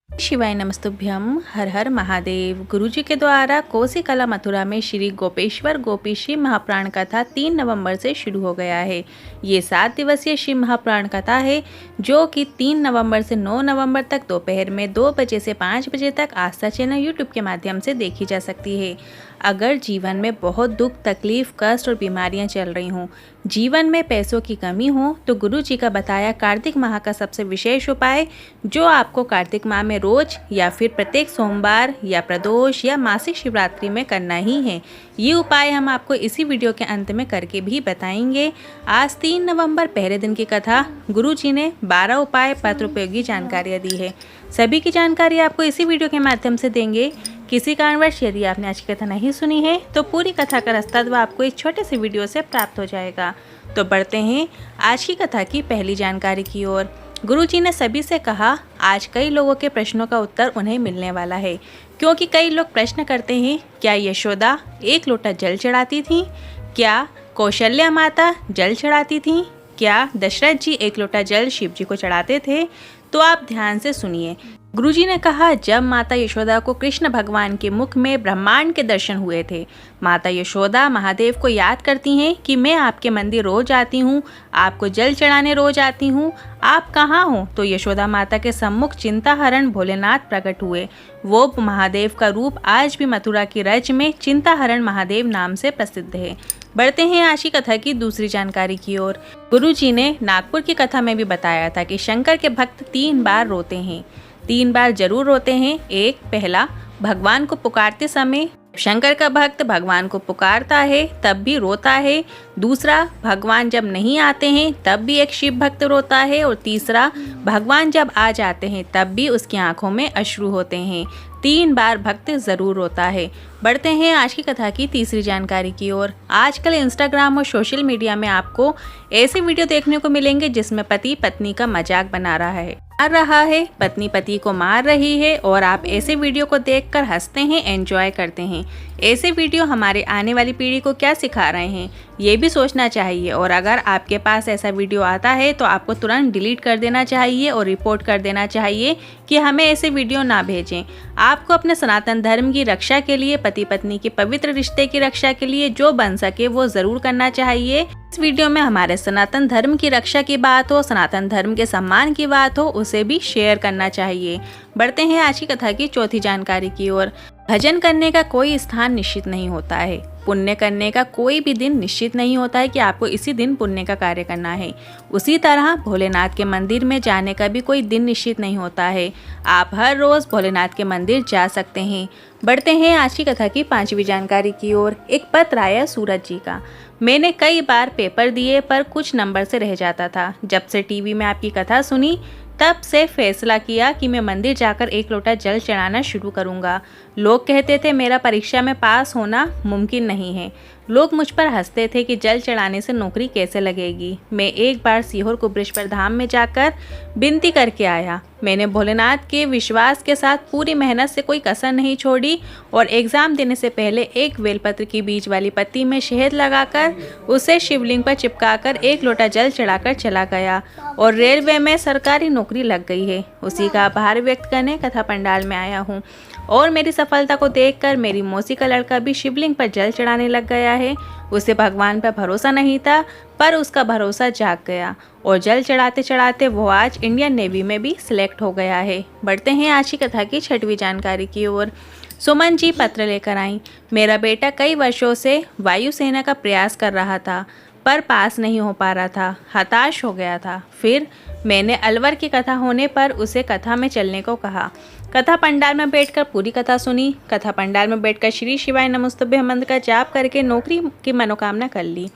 शिवाय नमस्तुभ्यम। हर हर महादेव। गुरुजी के द्वारा कोसी कला मथुरा में श्री गोपेश्वर गोपी शिव महाप्राण कथा 3 नवंबर से शुरू हो गया है। ये 7 दिवसीय शिव महाप्राण कथा है जो कि 3 नवंबर से 9 नवंबर तक दोपहर में 2 बजे से 5 बजे तक आस्था चैनल यूट्यूब के माध्यम से देखी जा सकती है। अगर जीवन में बहुत दुख तकलीफ कष्ट और बीमारियां चल रही हों, जीवन में पैसों की कमी हो, तो गुरु जी का बताया कार्तिक माह का सबसे विशेष उपाय जो आपको कार्तिक माह में रोज या फिर प्रत्येक सोमवार या प्रदोष या मासिक शिवरात्रि में करना ही है। ये उपाय हम आपको इसी वीडियो के अंत में करके भी बताएंगे। आज 3 नवंबर पहले दिन की कथा गुरु जी ने 12 उपाय पत्र उपयोगी जानकारियाँ दी है। सभी की जानकारी आपको इसी वीडियो के माध्यम से देंगे। किसी कारणवश यदि आपने आज की कथा नहीं सुनी है तो पूरी कथा का रास्ता आपको इस छोटे से वीडियो से प्राप्त हो जाएगा। तो बढ़ते हैं आज की कथा की पहली जानकारी की ओर। गुरुजी ने सभी से कहा, आज कई लोगों के प्रश्नों का उत्तर उन्हें मिलने वाला है, क्योंकि कई लोग प्रश्न करते हैं, क्या यशोदा 1 लोटा जल चढ़ाती थी? क्या कौशल्या माता जल चढ़ाती थी? क्या दशरथ जी 1 लोटा जल शिव जी को चढ़ाते थे? तो आप ध्यान से सुनिए। गुरुजी ने कहा, जब माता यशोदा को कृष्ण भगवान के मुख में ब्रह्मांड के दर्शन हुए थे, माता यशोदा महादेव को याद करती हैं कि मैं आपके मंदिर रोज आती हूँ, आपको जल चढ़ाने रोज आती हूँ, आप कहाँ हो? तो यशोदा माता के सम्मुख चिंताहरण भोलेनाथ प्रकट हुए। वो महादेव का रूप आज भी मथुरा की रज में चिंताहरण महादेव नाम से प्रसिद्ध है। बढ़ते हैं आज की कथा की दूसरी जानकारी की ओर। गुरुजी ने नागपुर की कथा में भी बताया था कि शंकर के भक्त 3 बार रोते हैं, 3 बार जरूर रोते हैं। एक, पहला भगवान को पुकारते समय शंकर का भक्त भगवान को पुकारता है तब भी रोता है। दूसरा, भगवान जब नहीं आते हैं तब भी एक शिव भक्त रोता है। और तीसरा, भगवान जब आ जाते हैं तब भी उसकी आंखों में अश्रु होते हैं। 3 बार भक्त जरूर रोता है। बढ़ते हैं आज की कथा की तीसरी जानकारी की ओर। आजकल इंस्टाग्राम और सोशल मीडिया में आपको ऐसे वीडियो देखने को मिलेंगे जिसमें पति पत्नी का मजाक बना रहा है, पत्नी पति को मार रही है और आप ऐसे वीडियो को देखकर हंसते हैं, एंजॉय करते हैं। ऐसे वीडियो हमारे आने वाली पीढ़ी को क्या सिखा रहे हैं, ये भी सोचना चाहिए। और अगर आपके पास ऐसा वीडियो आता है तो आपको तुरंत डिलीट कर देना चाहिए और रिपोर्ट कर देना चाहिए कि हमें ऐसे वीडियो ना भेजें। आपको अपने सनातन धर्म की रक्षा के लिए, पति पत्नी के पवित्र रिश्ते की रक्षा के लिए जो बन सके वो जरूर करना चाहिए। इस वीडियो में हमारे सनातन धर्म की रक्षा की बात हो, सनातन धर्म के सम्मान की बात हो, उसे भी शेयर करना चाहिए। बढ़ते हैं आज की कथा की चौथी जानकारी की ओर। भजन करने का कोई स्थान निश्चित नहीं होता है, पुण्य करने का कोई भी दिन निश्चित नहीं होता है कि आपको इसी दिन पुण्य का कार्य करना है। उसी तरह भोलेनाथ के मंदिर में जाने का भी कोई दिन निश्चित नहीं होता है। आप हर रोज भोलेनाथ के मंदिर जा सकते हैं। बढ़ते हैं आज की कथा की 5वीं जानकारी की ओर। एक पत्र आया सूरज जी का। मैंने कई बार पेपर दिए पर कुछ नंबर से रह जाता था। जब से टीवी में आपकी कथा सुनी तब से फैसला किया कि मैं मंदिर जाकर 1 लोटा जल चढ़ाना शुरू करूंगा। लोग कहते थे मेरा परीक्षा में पास होना मुमकिन नहीं है। लोग मुझ पर हंसते थे कि जल चढ़ाने से नौकरी कैसे लगेगी। मैं एक बार सीहोर कुबरेश्वर धाम में जाकर विनती करके आया। मैंने भोलेनाथ के विश्वास के साथ पूरी मेहनत से कोई कसर नहीं छोड़ी और एग्ज़ाम देने से पहले एक बेलपत्र की बीज वाली पत्ती में शहद लगाकर उसे शिवलिंग पर चिपकाकर 1 लोटा जल चढ़ाकर चला गया और रेलवे में सरकारी नौकरी लग गई है। उसी का आभार व्यक्त करने कथा पंडाल में आया हूँ और मेरी सफलता को देखकर मेरी मौसी का लड़का भी शिवलिंग पर जल चढ़ाने लग गया है। उसे भगवान पर भरोसा नहीं था पर उसका भरोसा जाग गया और जल चढ़ाते चढ़ाते वो आज इंडियन नेवी में भी सिलेक्ट हो गया है। बढ़ते हैं आज की कथा की 6वीं जानकारी की ओर। सुमन जी पत्र लेकर आई। मेरा बेटा कई वर्षों से वायुसेना का प्रयास कर रहा था पर पास नहीं हो पा रहा था, हताश हो गया था। फिर मैंने अलवर की कथा होने पर उसे कथा में चलने को कहा। कथा पंडाल में बैठकर पूरी कथा सुनी। कथा पंडाल में बैठकर श्री शिवाय नमस्तुभ्यं मंत्र का जाप करके नौकरी की मनोकामना कर ली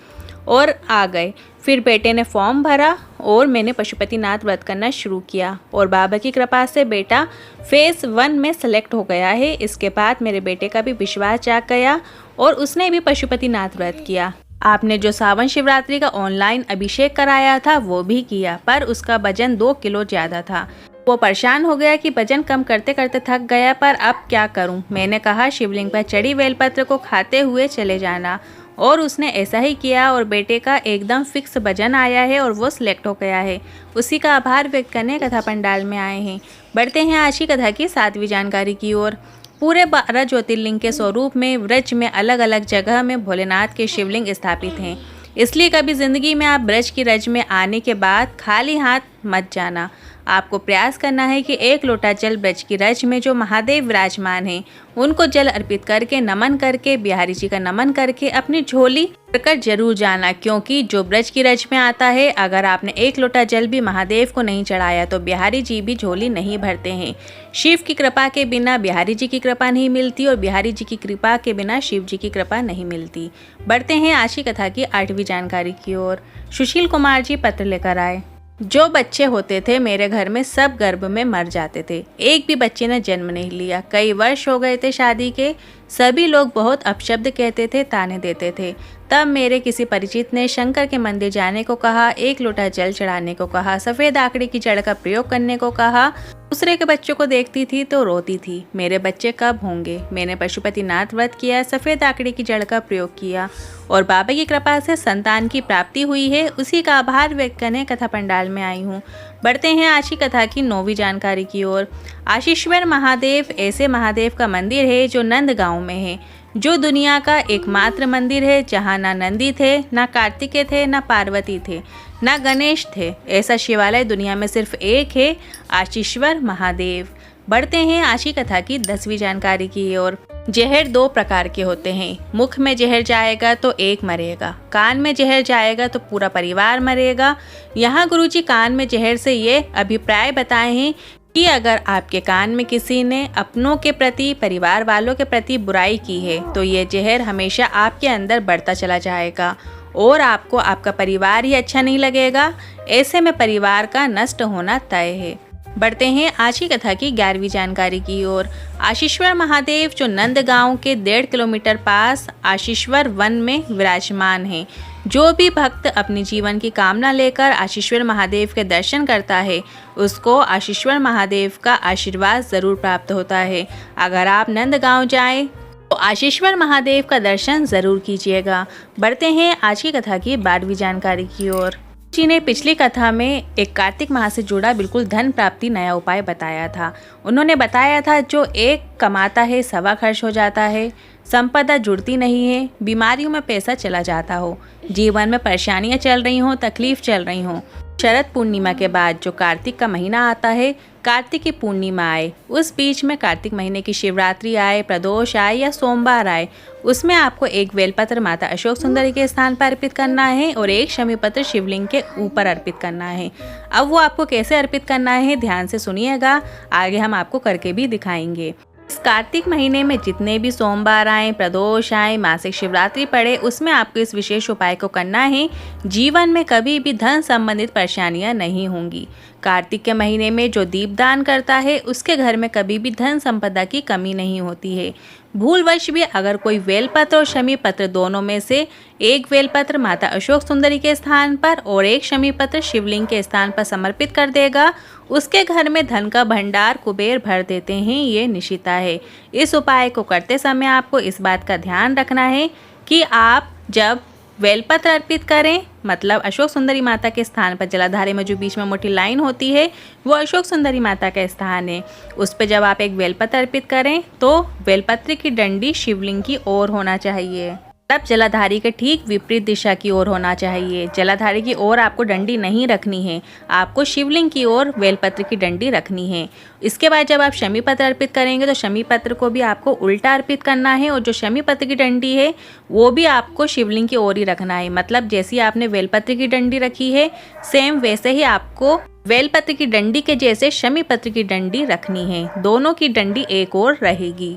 और आ गए। फिर बेटे ने फॉर्म भरा और मैंने पशुपतिनाथ व्रत करना शुरू किया और बाबा की कृपा से बेटा फेज 1 में सेलेक्ट हो गया है। इसके बाद मेरे बेटे का भी विश्वास जाग गया और उसने भी पशुपतिनाथ व्रत किया। आपने जो सावन शिवरात्रि का ऑनलाइन अभिषेक कराया था वो भी किया पर उसका वजन 2 किलो ज़्यादा था। वो परेशान हो गया कि वजन कम करते करते थक गया पर अब क्या करूं। मैंने कहा शिवलिंग पर चढ़ी बेलपत्र को खाते हुए चले जाना और उसने ऐसा ही किया और बेटे का एकदम फिक्स वजन आया है और वो सिलेक्ट हो गया है। उसी का आभार व्यक्त करने कथा पंडाल में आए हैं। बढ़ते हैं आज की कथा की 7वीं जानकारी की ओर। पूरे 12 ज्योतिर्लिंग के स्वरूप में व्रज में अलग अलग जगह में भोलेनाथ के शिवलिंग स्थापित हैं। इसलिए कभी जिंदगी में आप ब्रज की रज में आने के बाद खाली हाथ मत जाना। आपको प्रयास करना है कि 1 लोटा जल ब्रज की रज में जो महादेव विराजमान हैं उनको जल अर्पित करके नमन करके बिहारी जी का नमन करके अपनी झोली भरकर जरूर जाना, क्योंकि जो ब्रज की रज में आता है अगर आपने 1 लोटा जल भी महादेव को नहीं चढ़ाया तो बिहारी जी भी झोली नहीं भरते हैं। शिव की कृपा के बिना बिहारी जी की कृपा नहीं मिलती और बिहारी जी की कृपा के बिना शिव जी की कृपा नहीं मिलती। बढ़ते हैं आज की कथा की 8वीं जानकारी की ओर। सुशील कुमार जी पत्र लेकर आए। जो बच्चे होते थे मेरे घर में सब गर्भ में मर जाते थे, एक भी बच्चे ने जन्म नहीं लिया। कई वर्ष हो गए थे शादी के, सभी लोग बहुत अपशब्द कहते थे, ताने देते थे। तब मेरे किसी परिचित ने शंकर के मंदिर जाने को कहा, 1 लोटा जल चढ़ाने को कहा, सफ़ेद आकड़ी की जड़ का प्रयोग करने को कहा। दूसरे के बच्चों को देखती थी तो रोती थी, मेरे बच्चे कब होंगे। मैंने पशुपतिनाथ व्रत किया, सफ़ेद आकड़ी की जड़ का प्रयोग किया और बाबा की कृपा से संतान की प्राप्ति हुई है। उसी का आभार व्यक्त करने कथा पंडाल में आई हूँ। बढ़ते हैं आज की कथा की 9वीं जानकारी की ओर। आशीश्वर महादेव ऐसे महादेव का मंदिर है जो नंदगांव में है, जो दुनिया का एकमात्र मंदिर है जहाँ ना नंदी थे, ना कार्तिकेय थे, ना पार्वती थे, ना गणेश थे। ऐसा शिवालय दुनिया में सिर्फ एक है, आशीश्वर महादेव। बढ़ते हैं आज की कथा की 10वीं जानकारी की ओर। जहर 2 प्रकार के होते हैं। मुख में जहर जाएगा तो एक मरेगा, कान में जहर जाएगा तो पूरा परिवार मरेगा। यहाँ गुरुजी कान में जहर से ये अभिप्राय बताए हैं कि अगर आपके कान में किसी ने अपनों के प्रति, परिवार वालों के प्रति बुराई की है तो ये जहर हमेशा आपके अंदर बढ़ता चला जाएगा और आपको आपका परिवार ही अच्छा नहीं लगेगा। ऐसे में परिवार का नष्ट होना तय है। बढ़ते हैं आज की कथा की 11वीं जानकारी की ओर। आशीश्वर महादेव जो नंदगांव के 1.5 किलोमीटर पास आशीश्वर वन में विराजमान हैं। जो भी भक्त अपनी जीवन की कामना लेकर आशीश्वर महादेव के दर्शन करता है उसको आशीश्वर महादेव का आशीर्वाद जरूर प्राप्त होता है। अगर आप नंदगांव जाएं तो आशीश्वर महादेव का दर्शन जरूर कीजिएगा। बढ़ते हैं आज की कथा की 12वीं जानकारी की ओर। जी ने पिछली कथा में एक कार्तिक माह से जुड़ा बिल्कुल धन प्राप्ति नया उपाय बताया था। उन्होंने बताया था जो एक कमाता है 1.25 खर्च हो जाता है, संपदा जुड़ती नहीं है, बीमारियों में पैसा चला जाता हो, जीवन में परेशानियां चल रही हों, तकलीफ चल रही हों। शरद पूर्णिमा के बाद जो कार्तिक का महीना आता है, कार्तिक की पूर्णिमा आए, उस बीच में कार्तिक महीने की शिवरात्रि आए, प्रदोष आए या सोमवार आए, उसमें आपको एक बेलपत्र माता अशोक सुंदरी के स्थान पर अर्पित करना है और एक शमी पत्र शिवलिंग के ऊपर अर्पित करना है। अब वो आपको कैसे अर्पित करना है ध्यान से सुनिएगा, आगे हम आपको करके भी दिखाएंगे। इस कार्तिक महीने में जितने भी सोमवार आए, प्रदोष आए, मासिक शिवरात्रि पड़े, उसमें आपको इस विशेष उपाय को करना है। जीवन में कभी भी धन संबंधित परेशानियां नहीं होंगी। कार्तिक के महीने में जो दीपदान करता है उसके घर में कभी भी धन संपदा की कमी नहीं होती है। भूलवश भी अगर कोई वेलपत्र और शमी पत्र दोनों में से एक वेलपत्र माता अशोक सुंदरी के स्थान पर और एक शमी पत्र शिवलिंग के स्थान पर समर्पित कर देगा, उसके घर में धन का भंडार कुबेर भर देते हैं, ये निशिता है। इस उपाय को करते समय आपको इस बात का ध्यान रखना है कि आप जब वेलपत्र अर्पित करें, मतलब अशोक सुंदरी माता के स्थान पर जलाधारी में जो बीच में मोटी लाइन होती है वो अशोक सुंदरी माता का स्थान है, उस पर जब आप एक बेलपत्र अर्पित करें तो बेलपत्र की डंडी शिवलिंग की ओर होना चाहिए, तब जलाधारी के ठीक विपरीत दिशा की ओर होना चाहिए। जलाधारी की ओर आपको डंडी नहीं रखनी है, आपको शिवलिंग की ओर बेलपत्र की डंडी रखनी है। इसके बाद जब आप शमी पत्र अर्पित करेंगे तो शमी पत्र को भी आपको उल्टा अर्पित करना है और जो शमी पत्र की डंडी है वो भी आपको शिवलिंग की ओर ही रखना है। मतलब जैसी आपने बेलपत्र की डंडी रखी है सेम वैसे ही आपको बेलपत्र की डंडी के जैसे शमी पत्र की डंडी रखनी है, दोनों की डंडी एक ओर रहेगी।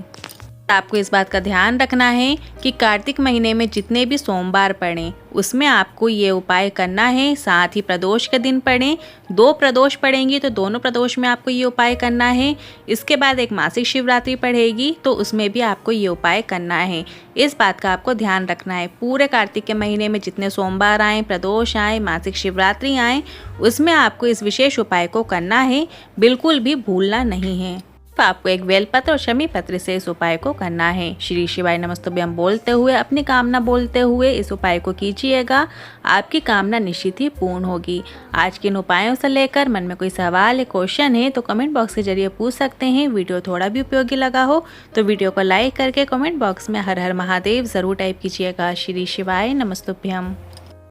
आपको इस बात का ध्यान रखना है कि कार्तिक महीने में जितने भी सोमवार पड़ें उसमें आपको ये उपाय करना है। साथ ही प्रदोष के दिन पड़ें, 2 प्रदोष पड़ेंगी तो दोनों प्रदोष में आपको ये उपाय करना है। इसके बाद एक मासिक शिवरात्रि पड़ेगी तो उसमें भी आपको ये उपाय करना है। इस बात का आपको ध्यान रखना है। पूरे कार्तिक के महीने में जितने सोमवार आए, प्रदोष आए, मासिक शिवरात्रि आए, उसमें आपको इस विशेष उपाय को करना है, बिल्कुल भी भूलना नहीं है। तो आपको एक बेलपत्र और शमी पत्र से इस उपाय को करना है। श्री शिवाय नमस्तुभ्यम बोलते हुए अपनी कामना बोलते हुए इस उपाय को कीजिएगा, आपकी कामना निश्चित ही पूर्ण होगी। आज के इन उपायों से लेकर मन में कोई सवाल या क्वेश्चन है तो कमेंट बॉक्स के जरिए पूछ सकते हैं। वीडियो थोड़ा भी उपयोगी लगा हो तो वीडियो को लाइक करके कमेंट बॉक्स में हर हर महादेव ज़रूर टाइप कीजिएगा। श्री शिवाय नमस्तुभ्यम।